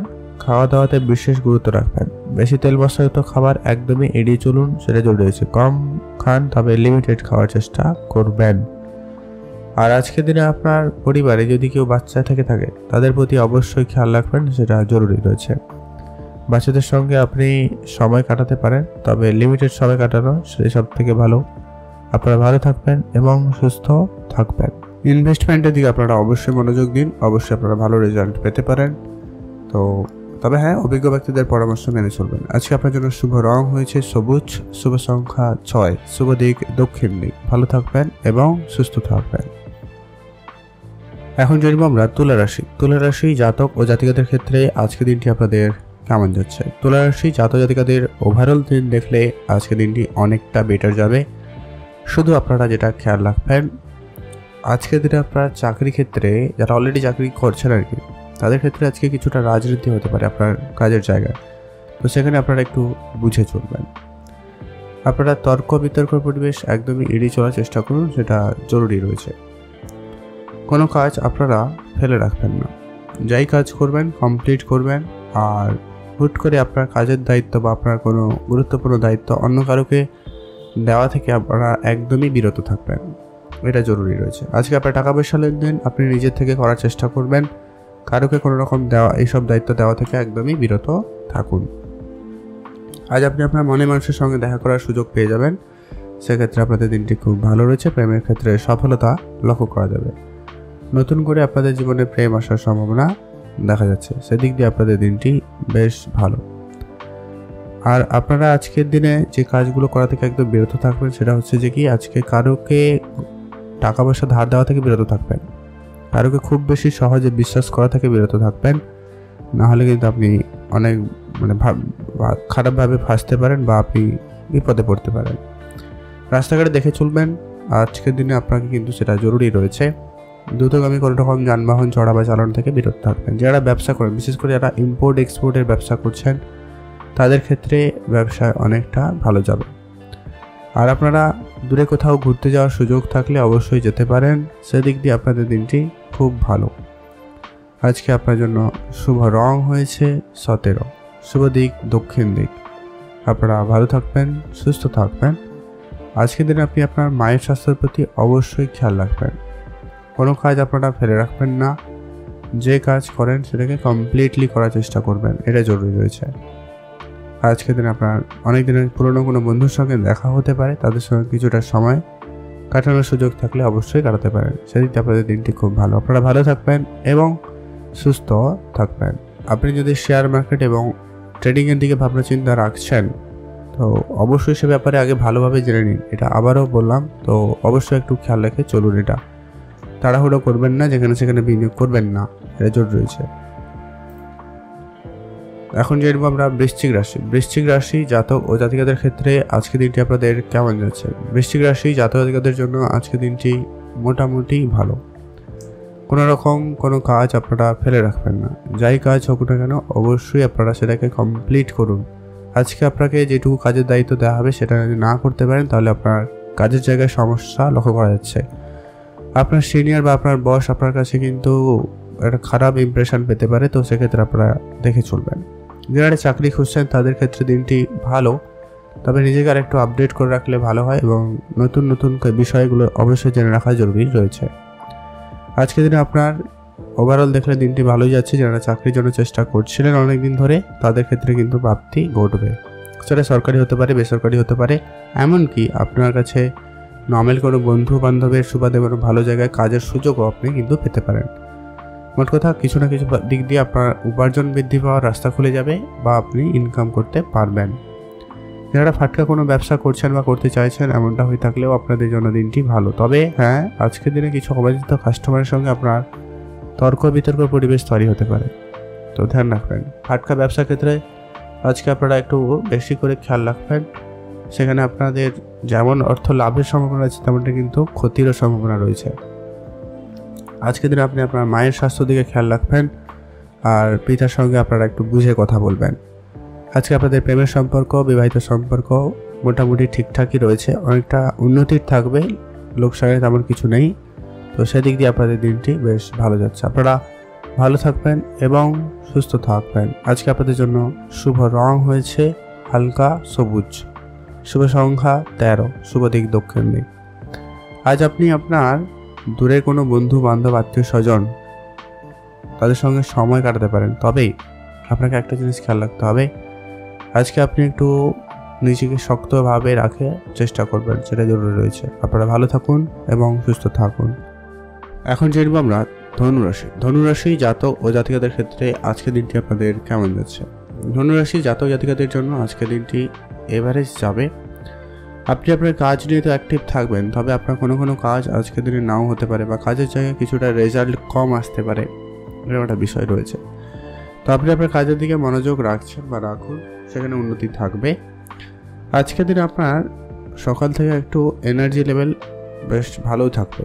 খাওয়া দাওয়াতে বিশেষ গুরুত্ব রাখবেন। বেশি তেল মশলাযুক্ত খাবার একদমই এড়িয়ে চলুন, সেটা জরুরি রয়েছে। কম খান, তবে লিমিটেড খাওয়ার চেষ্টা করবেন। আর আজকের দিনে আপনার পরিবারে যদি কেউ বাচ্চা থেকে থাকে তাদের প্রতি অবশ্যই খেয়াল রাখবেন, সেটা জরুরি রয়েছে। বাচ্চাদের সঙ্গে আপনি সময় কাটাতে পারেন, তবে লিমিটেড সময় কাটানো সেই সব থেকে ভালো। আপনারা ভালো থাকবেন এবং সুস্থ থাকবেন। ইনভেস্টমেন্টের দিকে আপনারা অবশ্যই মনোযোগ দিন, অবশ্যই আপনারা ভালো রেজাল্ট পেতে পারেন। তবে হ্যাঁ, অভিজ্ঞ ব্যক্তিদের পরামর্শ মেনে চলবেন। আজকে আপনার জন্য শুভ রং হয়েছে সবুজ, শুভ সংখ্যা 6, শুভ দিক দক্ষিণ দিক। ভালো থাকবেন এবং সুস্থ থাকবেন। এখন জানবো আমরা তুলা রাশি। তুলা রাশি জাতক ও জাতিকাদের ক্ষেত্রে আজকে দিনটি আপনাদের কেমন যাচ্ছে। তুলা রাশি জাতক জাতিকাদের ওভারঅল দিন দেখলে আজকে দিনটি অনেকটা বেটার যাবে। শুধু আপনারা যেটা খেয়াল রাখবেন আজকের দিনে আপনার চাকরি ক্ষেত্রে যারা অলরেডি চাকরি করছেন আর কি, তাদের ক্ষেত্রে আজকে কিছুটা রাজনীতি হতে পারে আপনার কাজের জায়গায়, তো সেখানে আপনারা একটু বুঝে চলবেন। আপনারা তর্ক বিতর্ক পরিবেশ একদমই এড়িয়ে চলার চেষ্টা করুন, সেটা জরুরি রয়েছে। কোনো কাজ আপনারা ফেলে রাখবেন না, যাই কাজ করবেন কমপ্লিট করবেন। আর হুট করে আপনার কাজের দায়িত্ব বা আপনার কোনো গুরুত্বপূর্ণ দায়িত্ব অন্য কারোকে দেওয়া থেকে আপনারা একদমই বিরত থাকবেন, এটা জরুরি রয়েছে। আজকে আপনার টাকা পয়সা লেনদেন আপনি নিজের থেকে করার চেষ্টা করবেন, কারোকে কোনো রকম দেওয়া এইসব দায়িত্ব দেওয়া থেকে একদমই বিরত থাকুন। আজ আপনি আপনার মনে মানুষের সঙ্গে দেখা করার সুযোগ পেয়ে যাবেন, সেক্ষেত্রে আপনাদের দিনটি খুব ভালো রয়েছে। প্রেমের ক্ষেত্রে সফলতা লক্ষ্য করা যাবে। নতুন করে আপনাদের জীবনে প্রেম আসার সম্ভাবনা দেখা যাচ্ছে, সেদিক দিয়ে আপনাদের দিনটি বেশ ভালো। আর আপনারা আজকের দিনে যে কাজগুলো করা থেকে একদম বিরত থাকবেন সেটা হচ্ছে যে কি আজকে কারোকে টাকা পয়সা ধার দেওয়া থেকে বিরত থাকবেন, কারোকে খুব বেশি সহজে বিশ্বাস করা থেকে বিরত থাকবেন, নাহলে কিন্তু আপনি অনেক খারাপভাবে ফাঁসতে পারেন বা আপনি বিপদে পড়তে পারেন। রাস্তাঘাটে দেখে চলবেন, আজকের দিনে আপনাকে কিন্তু সেটা জরুরি রয়েছে। দ্রুতগামী কোনো রকম যানবাহন চড়া বা চালানো থেকে বিরত থাকবেন। যারা ব্যবসা করেন, বিশেষ করে যারা ইম্পোর্ট এক্সপোর্টের ব্যবসা করছেন তাদের ক্ষেত্রে ব্যবসায় অনেকটা ভালো যাবে। আর আপনারা দূরে কোথাও ঘুরতে যাওয়ার সুযোগ থাকলে অবশ্যই যেতে পারেন, সেদিক দিয়ে আপনাদের দিনটি খুব ভালো। আজকে আপনার জন্য শুভ রং হয়েছে 17, শুভ দিক দক্ষিণ দিক। আপনারা ভালো থাকবেন, সুস্থ থাকবেন। আজকের দিনে আপনি আপনার মায়ের স্বাস্থ্যের প্রতি অবশ্যই খেয়াল রাখবেন। কোনো কাজ আপনারা ফেলে রাখবেন না, যে কাজ করেন সেটাকে কমপ্লিটলি করার চেষ্টা করবেন, এটা জরুরি রয়েছে। আজকের দিনে আপনার অনেক দিনের পুরনো কোনো বন্ধুর সঙ্গে দেখা হতে পারে, তাদের সঙ্গে কিছুটা সময় কাটানোর সুযোগ থাকলে অবশ্যই কাটাতে পারেন, সেদিকে আপনাদের দিনটি খুব ভালো। আপনারা ভালো থাকবেন এবং সুস্থ থাকবেন। আপনি যদি শেয়ার মার্কেট এবং ট্রেডিংয়ের দিকে ভাবনা চিন্তা রাখছেন তো অবশ্যই সে ব্যাপারে আগে ভালোভাবে জেনে নিন, এটা আবারও বললাম। তো অবশ্যই একটু খেয়াল রেখে চলুন, এটা তাড়াহুড়ো করবেন না, যেখানে সেখানে বিনিয়োগ করবেন না, এটা জোর রয়েছে। এখন জানবো আমরা বৃশ্চিক রাশি। বৃশ্চিক রাশি জাতক ও জাতিকাদের ক্ষেত্রে আজকে দিনটি আপনাদের কেমন যাচ্ছে। বৃশ্চিক রাশি জাতক জাতিকাদের জন্য আজকে দিনটি মোটামুটি ভালো। কোনো রকম কোনো কাজ আপনারা ফেলে রাখবেন না, যাই কাজ হোক না কেন অবশ্যই আপনারা সেটাকে কমপ্লিট করুন। আজকে আপনাকে যেটুকু কাজের দায়িত্ব দেওয়া হবে সেটা যদি না করতে পারেন তাহলে আপনার কাজের জায়গায় সমস্যা লক্ষ্য করা যাচ্ছে। আপনার সিনিয়র বা আপনার বস আপনার কাছে কিন্তু একটা খারাপ ইমপ্রেশন পেতে পারে, তো সেক্ষেত্রে আপনারা দেখে চলবেন। যারা চাকরি খুঁজছেন তাদের ক্ষেত্রে দিনটি ভালো, তবে নিজেকে আর একটু আপডেট করে রাখলে ভালো হয় এবং নতুন নতুন বিষয়গুলো অবশ্যই জেনে রাখা জরুরি রয়েছে। আজকের দিনে আপনার ওভারঅল দেখলে দিনটি ভালোই যাচ্ছে। যারা চাকরির জন্য চেষ্টা করছিলেন অনেক দিন ধরে তাদের ক্ষেত্রে কিন্তু প্রাপ্তি ঘটবে। সেটা সরকারি হতে পারে, বেসরকারি হতে পারে, এমনকি আপনার কাছে নর্মাল কোনো বন্ধু বান্ধবের সুবাদে কোনো ভালো জায়গায় কাজের সুযোগও আপনি কিন্তু পেতে পারেন। মোট কথা কিছু না কিছু দিক দিয়ে আপনার উপার্জন বৃদ্ধি পাওয়ার রাস্তা খুলে যাবে বা আপনি ইনকাম করতে পারবেন। যারা ফাটকা কোনো ব্যবসা করছেন বা করতে চাইছেন এমনটা হয়ে থাকলেও আপনাদের জন্য দিনটি ভালো। তবে হ্যাঁ, আজকের দিনে কিছু অবাঞ্ছিত কাস্টমারের সঙ্গে আপনার তর্ক বিতর্ক পরিবেশ তৈরি হতে পারে, তো ধ্যান রাখবেন। ফাটকা ব্যবসার ক্ষেত্রে আজকে আপনারা একটু বেশি করে খেয়াল রাখবেন। সেখানে আপনাদের যেমন অর্থ লাভের সম্ভাবনা আছে তেমনটা কিন্তু ক্ষতিরও সম্ভাবনা রয়েছে। আজকের দিনে আপনি আপনার মায়ের স্বাস্থ্য দিকে খেয়াল রাখবেন আর পিতার সঙ্গে আপনারা একটু বুঝে কথা বলবেন। আজকে আপনাদের প্রেমের সম্পর্ক, বিবাহিত সম্পর্ক মোটামুটি ঠিকঠাকই রয়েছে, অনেকটা উন্নতির থাকবে, লোকসানের তেমন কিছু নেই, তো সেদিক দিয়ে আপনাদের দিনটি বেশ ভালো যাচ্ছে। আপনারা ভালো থাকবেন এবং সুস্থ থাকবেন। আজকে আপনাদের জন্য শুভ রং হয়েছে হালকা সবুজ, শুভ সংখ্যা 13, শুভ দিক দক্ষিণ দিক। আজ আপনি আপনার দূরের কোনো বন্ধু বান্ধব আত্মীয় স্বজন তাদের সঙ্গে সময় কাটাতে পারেন, তবেই আপনাকে একটা জিনিস খেয়াল রাখতে হবে, আজকে আপনি একটু নিজেকে শক্তভাবে রাখে চেষ্টা করবেন, সেটা জরুরি রয়েছে। আপনারা ভালো থাকুন এবং সুস্থ থাকুন। এখন জানব আমরা ধনুরাশি। ধনুরাশি জাতক ও জাতিকাদের ক্ষেত্রে আজকের দিনটি আপনাদের কেমন যাচ্ছে? ধনুরাশি জাতক জাতিকাদের জন্য আজকের দিনটি এভারেজ যাবে। আপনি আপনার কাজ নিয়ে তো অ্যাক্টিভ থাকবেন, তবে আপনার কোনো কোনো কাজ আজকের দিনে নাও হতে পারে বা কাজের জায়গায় কিছুটা রেজাল্ট কম আসতে পারে, এরকম একটা বিষয় রয়েছে। তো আপনি আপনার কাজের দিকে মনোযোগ রাখছেন বা রাখুন, সেখানে উন্নতি থাকবে। আজকের দিনে আপনার সকাল থেকে একটু এনার্জি লেভেল বেশ ভালোই থাকবে,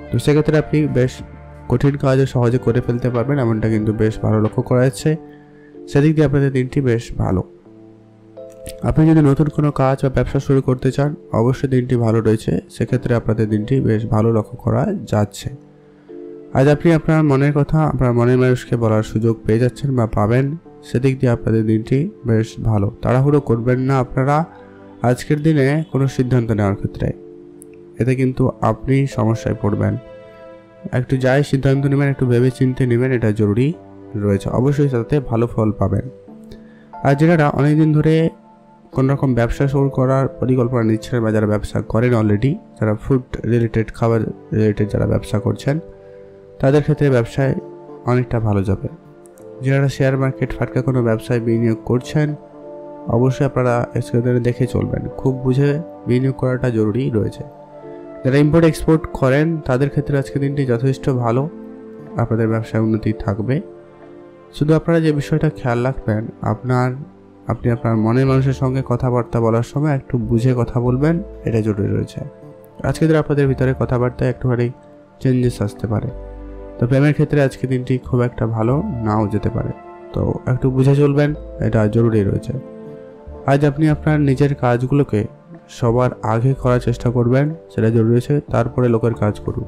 তো সেক্ষেত্রে আপনি বেশ কঠিন কাজও সহজে করে ফেলতে পারবেন, এমনটা কিন্তু বেশ ভালো লক্ষ্য করা যাচ্ছে। সেদিক দিয়ে আপনাদের দিনটি বেশ ভালো। আপনি যদি নতুন কোনো কাজ বা ব্যবসা শুরু করতে চান অবশ্যই দিনটি ভালো রয়েছে, সেক্ষেত্রে আপনাদের দিনটি বেশ ভালো লক্ষ্য করা যাচ্ছে। আজ আপনি আপনার মনের কথা আপনার মনের মানুষকে বলার সুযোগ পেয়ে যাচ্ছেন বা পাবেন, সেদিক দিয়ে আপনাদের দিনটি বেশ ভালো। তাড়াহুড়ো করবেন না আপনারা আজকের দিনে কোনো সিদ্ধান্ত নেওয়ার ক্ষেত্রে, এতে কিন্তু আপনি সমস্যায় পড়বেন। একটু যাই সিদ্ধান্ত নেবেন একটু ভেবে চিন্তে নেবেন, এটা জরুরি রয়েছে, অবশ্যই তাতে ভালো ফল পাবেন। আর যারা অনেকদিন ধরে কোনো রকম ব্যবসা শুরু করার পরিকল্পনা নিচ্ছেন বা যারা ব্যবসা করেন অলরেডি, যারা ফুড রিলেটেড খাবার রিলেটেড যারা ব্যবসা করছেন তাদের ক্ষেত্রে ব্যবসায় অনেকটা ভালো যাবে। যারা শেয়ার মার্কেট ফাটকা কোনো ব্যবসায় বিনিয়োগ করছেন অবশ্যই আপনারা এক্সপোর্টারে দেখে চলবেন, খুব বুঝে বিনিয়োগ করাটা জরুরি রয়েছে। যারা ইম্পোর্ট এক্সপোর্ট করেন তাদের ক্ষেত্রে আজকের দিনটি যথেষ্ট ভালো, আপনাদের ব্যবসায় উন্নতি থাকবে। শুধু আপনারা যে বিষয়টা খেয়াল রাখবেন, আপনি আপনার মনের মানুষের সঙ্গে কথাবার্তা বলার সময় একটু বুঝে কথা বলবেন, এটা জরুরি রয়েছে। আজকে দিন আপনাদের ভিতরে কথাবার্তায় একটুখানি চেঞ্জেস আসতে পারে, তো প্রেমের ক্ষেত্রে আজকে দিনটি খুব একটা ভালো নাও যেতে পারে, তো একটু বুঝে চলবেন, এটা জরুরি রয়েছে। আজ আপনি আপনার নিজের কাজগুলোকে সবার আগে করার চেষ্টা করবেন, সেটা জরুরি রয়েছে। তারপরে লোকের কাজ করুন,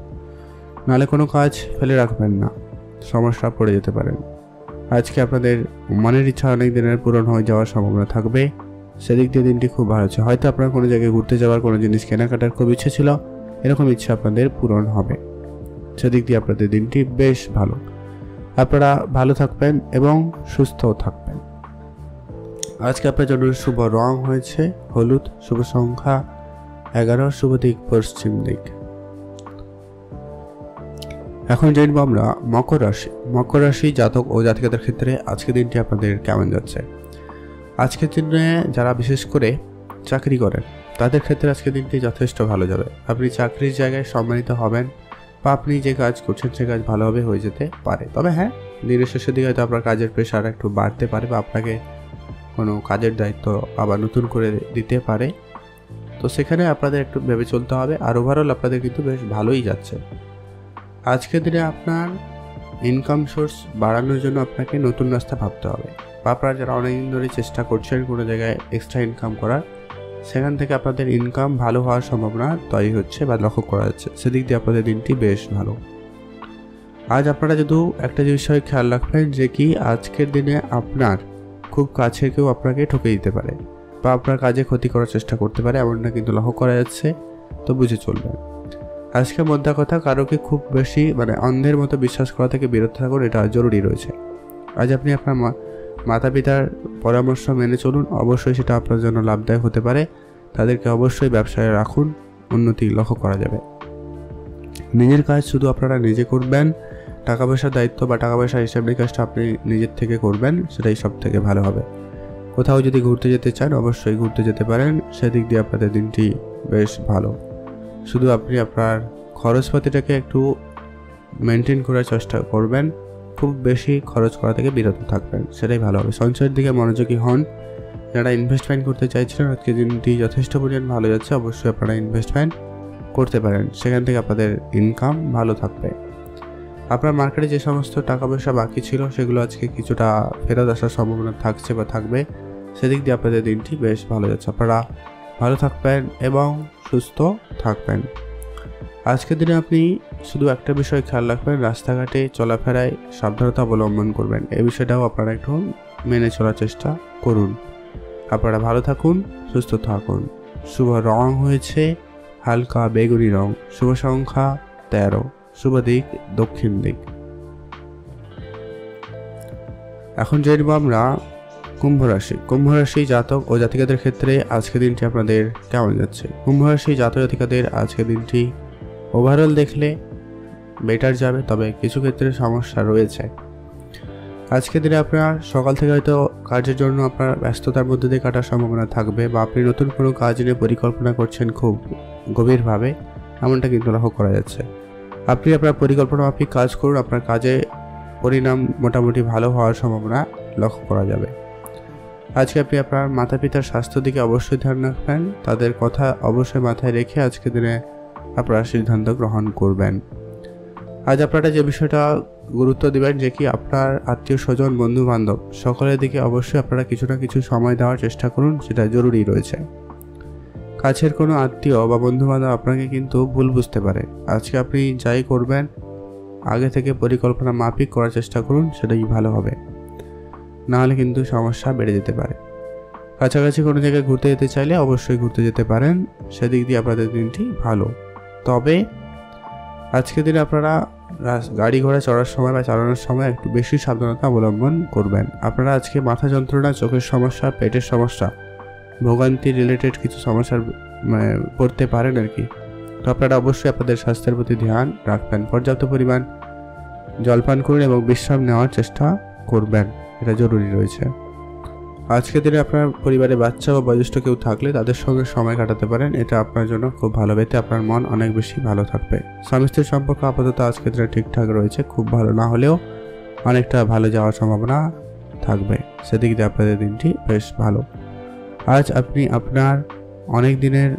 নাহলে কোনো কাজ ফেলে রাখবেন না, সমস্যা পড়ে যেতে পারেন। আজকে আপনাদের মনের ইচ্ছা অনেক দিনের পূরণ হয়ে যাওয়ার সম্ভাবনা থাকবে, সেদিক দিয়ে দিনটি খুব ভালো আছে। হয়তো আপনার কোনো জায়গায় ঘুরতে যাওয়ার কোনো জিনিস কেনাকাটার খুব ইচ্ছে ছিল, এরকম ইচ্ছা আপনাদের পূরণ হবে, সেদিক দিয়ে আপনাদের দিনটি বেশ ভালো। আপনারা ভালো থাকবেন এবং সুস্থও থাকবেন। আজকে আপনার জন্য শুভ রং হয়েছে হলুদ, শুভ সংখ্যা 11, শুভ দিক পশ্চিম দিক। এখন জানবো আমরা মকর রাশি। মকর রাশি জাতক ও জাতিকাদের ক্ষেত্রে আজকের দিনটি আপনাদের কেমন যাচ্ছে? আজকের দিনে যারা বিশেষ করে চাকরি করেন তাদের ক্ষেত্রে আজকের দিনটি যথেষ্ট ভালো যাবে। আপনি চাকরির জায়গায় সম্মানিত হবেন বা আপনি যে কাজ করছেন সে কাজ ভালোভাবে হয়ে যেতে পারে। তবে হ্যাঁ, দিনের শেষের দিকে হয়তো আপনার কাজের প্রেশার একটু বাড়তে পারে বা আপনাকে কোনো কাজের দায়িত্ব আবার নতুন করে দিতে পারে, তো সেখানে আপনাদের একটু ভেবে চলতে হবে। আর ওভারঅল আপনাদের কিন্তু বেশ ভালোই যাচ্ছে। আজকের দিনে আপনার ইনকাম সোর্স বাড়ানোর জন্য আপনাকে নতুন রাস্তা ভাবতে হবে, বা আপনারা যারা অনেকদিন ধরে চেষ্টা করছেন কোনো জায়গায় এক্সট্রা ইনকাম করার, সেখান থেকে আপনাদের ইনকাম ভালো হওয়ার সম্ভাবনা তৈরি হচ্ছে বা লক্ষ্য করা যাচ্ছে। সেদিক দিয়ে আপনাদের দিনটি বেশ ভালো। আজ আপনারা যদি একটা বিষয় খেয়াল রাখবেন যে কি আজকের দিনে আপনার খুব কাছে কেউ আপনাকে ঠকে দিতে পারে বা আপনার কাজে ক্ষতি করার চেষ্টা করতে পারে, এমনটা কিন্তু লক্ষ্য করা যাচ্ছে। তো বুঝে চলবেন। আজকে মোদ্দা কথা, কারোকে খুব বেশি অন্ধের মতো বিশ্বাস করা থেকে বিরত থাকুন, এটা জরুরি রয়েছে। আজ আপনি আপনার মাতা পিতার পরামর্শ মেনে চলুন, অবশ্যই সেটা আপনার জন্য লাভদায়ক হতে পারে। তাদেরকে অবশ্যই ব্যবসায় রাখুন, উন্নতি লক্ষ্য করা যাবে। নিজের কাজ শুধু আপনারা নিজে করবেন, টাকা পয়সার দায়িত্ব বা টাকা পয়সার হিসাব নিকাশটা আপনি নিজের থেকে করবেন, সেটাই সব থেকে ভালো হবে। কোথাও যদি ঘুরতে যেতে চান অবশ্যই ঘুরতে যেতে পারেন, সেদিক দিয়ে আপনাদের দিনটি বেশ ভালো। শুধু আপনি আপনার খরচপাতিটাকে একটু মেনটেন করার চেষ্টা করবেন, খুব বেশি খরচ করা থেকে বিরত থাকবেন, সেটাই ভালো হবে। সঞ্চয়ের দিকে মনোযোগী হন। যারা ইনভেস্টমেন্ট করতে চাইছিলেন, আজকে দিনটি যথেষ্ট পরিমাণ ভালো যাচ্ছে, অবশ্যই আপনারা ইনভেস্টমেন্ট করতে পারেন, সেখান থেকে আপনাদের ইনকাম ভালো থাকবে। আপনার মার্কেটে যে সমস্ত টাকা পয়সা বাকি ছিল সেগুলো আজকে কিছুটা ফেরত আসার সম্ভাবনা থাকছে বা থাকবে, সেদিক দিয়ে আপনাদের দিনটি বেশ ভালো যাচ্ছে। আপনারা ভালো থাকবেন এবং সুস্থ থাকবেন। আজকের দিনে আপনি শুধু একটা বিষয় খেয়াল রাখবেন, রাস্তাঘাটে চলাফেরায় সাবধানতা অবলম্বন করবেন, এই বিষয়টাও আপনারা একটু মেনে চলার চেষ্টা করুন। আপনারা ভালো থাকুন, সুস্থ থাকুন। শুভ রং হয়েছে হালকা বেগুনি রং, শুভ সংখ্যা 13, শুভ দিক দক্ষিণ দিক। এখন জেনে নেব আমরা কুম্ভ রাশি। কুম্ভ রাশি জাতক ও জাতিকাদের ক্ষেত্রে আজকের দিনটি আপনাদের কেমন যাচ্ছে? কুম্ভ রাশি জাতক জাতিকাদের আজকের দিনটি ওভারঅল দেখলে বেটার যাবে, তবে কিছু ক্ষেত্রে সমস্যা রয়েছে। আজকের দিনে আপনার সকাল থেকে হয়তো কাজের জন্য আপনার ব্যস্ততার মধ্যে দিয়ে কাটার সম্ভাবনা থাকবে, বা আপনি নতুন কোনো কাজ নিয়ে পরিকল্পনা করছেন খুব গভীরভাবে, এমনটা কিন্তু লক্ষ্য করা যাচ্ছে। আপনি আপনার পরিকল্পনা মাফিক কাজ করুন, আপনার কাজে পরিণাম মোটামুটি ভালো হওয়ার সম্ভাবনা লক্ষ্য করা যাবে। আজকে আপনি আপনার মাতা পিতার স্বাস্থ্যের দিকে অবশ্যই ধ্যান রাখবেন, তাদের কথা অবশ্যই মাথায় রেখে আজকের দিনে আপনারা সিদ্ধান্ত গ্রহণ করবেন। আজ আপনারা যে বিষয়টা গুরুত্ব দেবেন যে কি আপনার আত্মীয় স্বজন বন্ধু বান্ধব সকলের দিকে অবশ্যই আপনারা কিছু না কিছু সময় দেওয়ার চেষ্টা করুন, সেটা জরুরি রয়েছে। কাছের কোনো আত্মীয় বা বন্ধু বান্ধব আপনাকে কিন্তু ভুল বুঝতে পারে। আজকে আপনি যাই করবেন আগে থেকে পরিকল্পনা মাফিক করার চেষ্টা করুন, সেটাই ভালো হবে, নাহলে কিন্তু সমস্যা বেড়ে যেতে পারে। কাছাকাছি কোনো জায়গায় ঘুরতে যেতে চাইলে অবশ্যই ঘুরতে যেতে পারেন, সেদিক দিয়ে আপনাদের দিনটি ভালো। তবে আজকের দিনে আপনারা গাড়ি ঘোড়া চড়ার সময় বা চালানোর সময় একটু বেশি সাবধানতা অবলম্বন করবেন। আপনারা আজকে মাথা যন্ত্রণা, চোখের সমস্যা, পেটের সমস্যা, ভোগান্তি রিলেটেড কিছু সমস্যার পড়তে পারেন আর কি। তো আপনারা অবশ্যই আপনাদের স্বাস্থ্যের প্রতি ধ্যান রাখবেন, পর্যাপ্ত পরিমাণ জলপান করুন এবং বিশ্রাম নেওয়ার চেষ্টা করবেন, এটা জরুরি রয়েছে। আজকের দিনে আপনার পরিবারে বাচ্চা বা বয়োজ্যেষ্ঠ কেউ থাকলে তাদের সঙ্গে সময় কাটাতে পারেন, এটা আপনার জন্য খুব ভালো, এতে আপনার মন অনেক বেশি ভালো থাকবে। স্বামী স্ত্রীর সম্পর্ক আপাতত আজকের দিনে ঠিকঠাক রয়েছে, খুব ভালো না হলেও অনেকটা ভালো যাওয়ার সম্ভাবনা থাকবে, সেদিক দিয়ে আপনাদের দিনটি বেশ ভালো। আজ আপনি আপনার অনেক দিনের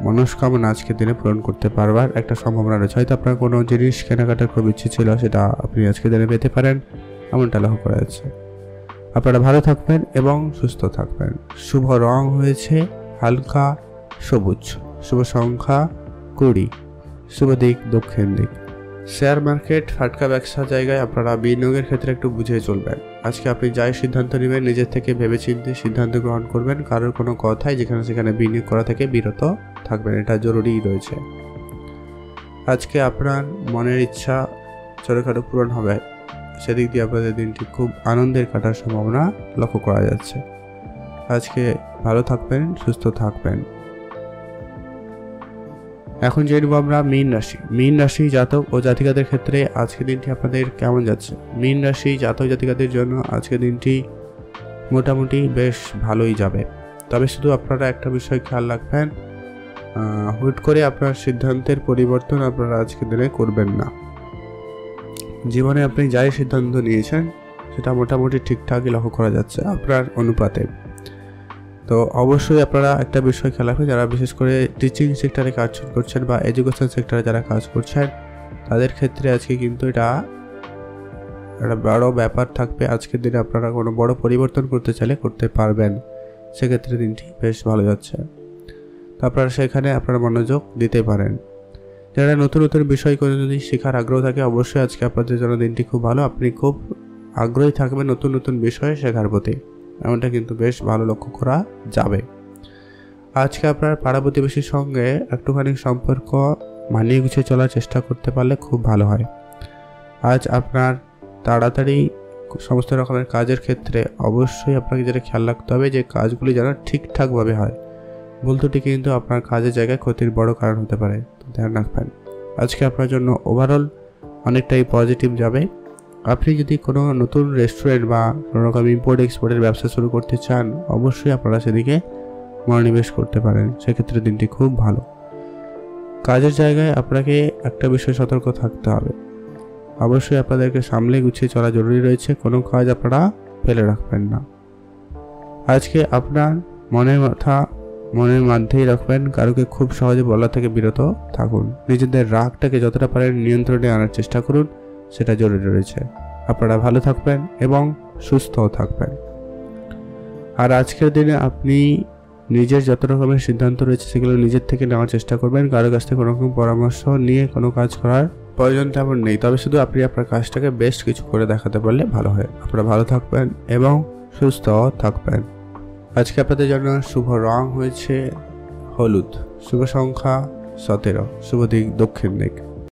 মনস্কামনা আজকের দিনে পূরণ করতে পারবার একটা সম্ভাবনা রয়েছে। হয়তো আপনার কোনো জিনিস কেনাকাটার খুব ইচ্ছে ছিল, সেটা আপনি আজকের দিনে পেতে পারেন, এমনটা লক্ষ্য করা যাচ্ছে। আপনারা ভালো থাকবেন এবং সুস্থ থাকবেন। শুভ রং হয়েছে হালকা সবুজ, শুভ সংখ্যা 20, শুভ দিক দক্ষিণ দিক। শেয়ার মার্কেট ফাটকা ব্যবসা জায়গায় আপনারা বিনিয়োগের ক্ষেত্রে একটু বুঝে চলবেন। আজকে আপনি যাই সিদ্ধান্ত নেবেন নিজের থেকে ভেবেচিন্তে সিদ্ধান্ত গ্রহণ করবেন, কারোর কোনো কথাই যেখানে সেখানে বিনিয়োগ করা থেকে বিরত থাকবেন, এটা জরুরি রয়েছে। আজকে আপনার মনের ইচ্ছা ছোটোখাটো পূরণ হবে, সেদিক দিয়ে আপনাদের দিনটি খুব আনন্দের কাটার সম্ভাবনা লক্ষ্য করা যাচ্ছে। আজকে ভালো থাকবেন, সুস্থ থাকবেন। এখন জেনে নেব আমরা মীন রাশি। মীন রাশি জাতক ও জাতিকাদের ক্ষেত্রে আজকের দিনটি আপনাদের কেমন যাচ্ছে? মীন রাশি জাতক জাতিকাদের জন্য আজকের দিনটি মোটামুটি বেশ ভালোই যাবে, তবে শুধু আপনারা একটা বিষয় খেয়াল রাখবেন, হুট করে আপনার সিদ্ধান্তের পরিবর্তন আপনারা আজকের দিনে করবেন না। জীবনে আপনি যাই সিদ্ধান্ত নিয়েছেন সেটা মোটামুটি ঠিকঠাকই লক্ষ্য করা যাচ্ছে আপনার অনুপাতে। তো অবশ্যই আপনারা একটা বিষয় খেয়াল রাখবেন, যারা বিশেষ করে টিচিং সেক্টরে কাজ করছেন বা এডুকেশন সেক্টরে যারা কাজ করছেন, তাদের ক্ষেত্রে আজকে কিন্তু এটা একটা বড় ব্যাপার থাকবে। আজকের দিনে আপনারা কোনো বড় পরিবর্তন করতে চাইলে করতে পারবেন, সেক্ষেত্রে দিনটি বেশ ভালো যাচ্ছে। তো আপনারা সেখানে আপনারা মনোযোগ দিতে পারেন। যারা নতুন নতুন বিষয় কোনো যদি শেখার আগ্রহ থাকে, অবশ্যই আজকে আপনাদের জন্য দিনটি খুব ভালো। আপনি খুব আগ্রহী থাকবেন নতুন নতুন বিষয়ে শেখার প্রতি, এমনটা কিন্তু বেশ ভালো লক্ষ্য করা যাবে। আজকে আপনার পাড়া প্রতিবেশীর সঙ্গে একটুখানি সম্পর্ক মানিয়ে গুছিয়ে চলার চেষ্টা করতে পারলে খুব ভালো হয়। আজ আপনার তাড়াতাড়ি সমস্ত রকমের কাজের ক্ষেত্রে অবশ্যই আপনাকে যেটা খেয়াল রাখতে হবে যে কাজগুলি যেন ঠিকঠাকভাবে হয়। ভুল ত্রুটি কিন্তু আপনার কাজের জায়গায় ক্ষতির বড় কারণ হতে পারে, ধ্যান রাখবেন। আজকে আপনার জন্য ওভারঅল অনেকটাই পজিটিভ যাবে। আপনি যদি কোনো নতুন রেস্টুরেন্ট বা কোনো রকম ইম্পোর্ট এক্সপোর্টের ব্যবসা শুরু করতে চান, অবশ্যই আপনারা সেদিকে মনোনিবেশ করতে পারেন, সেক্ষেত্রে দিনটি খুব ভালো। কাজের জায়গায় আপনাকে একটা বিষয় সতর্ক থাকতে হবে, অবশ্যই আপনাদেরকে সামলে গুছিয়ে চলা জরুরি রয়েছে। কোনো কাজ আপনারা ফেলে রাখবেন না। আজকে আপনার মনের মধ্যেই রাখবেন, কারোকে খুব সহজে বলা থেকে বিরত থাকুন। নিজেদের রাগটাকে যতটা পারেন নিয়ন্ত্রণে আনার চেষ্টা করুন, সেটা জরুরি রয়েছে। আপনারা ভালো থাকবেন এবং সুস্থও থাকবেন। আর আজকের দিনে আপনি নিজের যত রকমের সিদ্ধান্ত রয়েছে সেগুলো নিজের থেকে নেওয়ার চেষ্টা করবেন। কারো কাছ থেকে কোনো রকম পরামর্শ নিয়ে কোনো কাজ করার প্রয়োজন তেমন নেই, তবে শুধু আপনি আপনার কাজটাকে বেস্ট কিছু করে দেখাতে পারলে ভালো হয়। আপনারা ভালো থাকবেন এবং সুস্থ থাকবেন। আজকে আপনাদের জন্য শুভ রং হয়েছে হলুদ, শুভ সংখ্যা 17, শুভ দিক দক্ষিণ দিক।